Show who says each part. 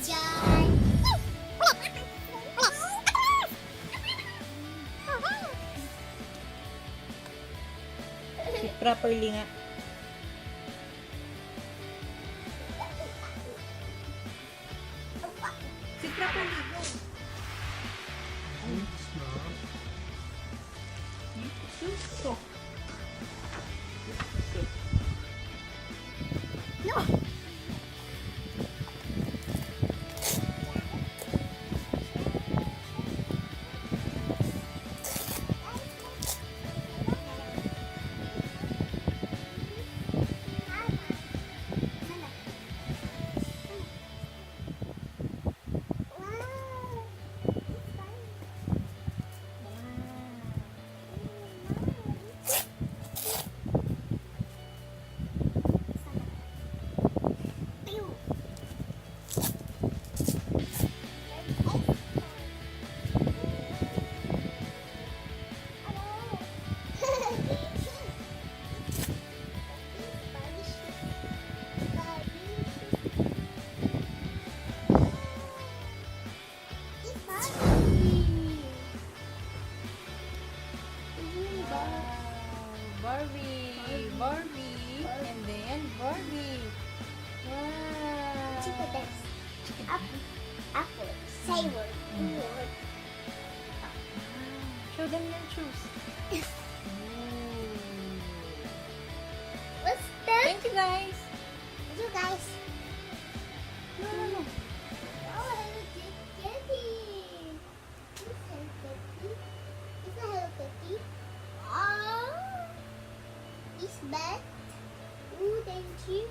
Speaker 1: Jan.
Speaker 2: Sit properly nga. Sit properly. So.
Speaker 1: No.
Speaker 2: Barbie. Barbie. And then Barbie. Wow.
Speaker 1: Apple. Say word.
Speaker 2: Show them your shoes.
Speaker 1: What's that?
Speaker 2: Thank you guys.
Speaker 1: You guys.
Speaker 2: No, no, no.
Speaker 1: Oh, Hello Kitty. It's Hello Kitty. It's a Hello Kitty. Oh, it's bad. Ooh, thank you.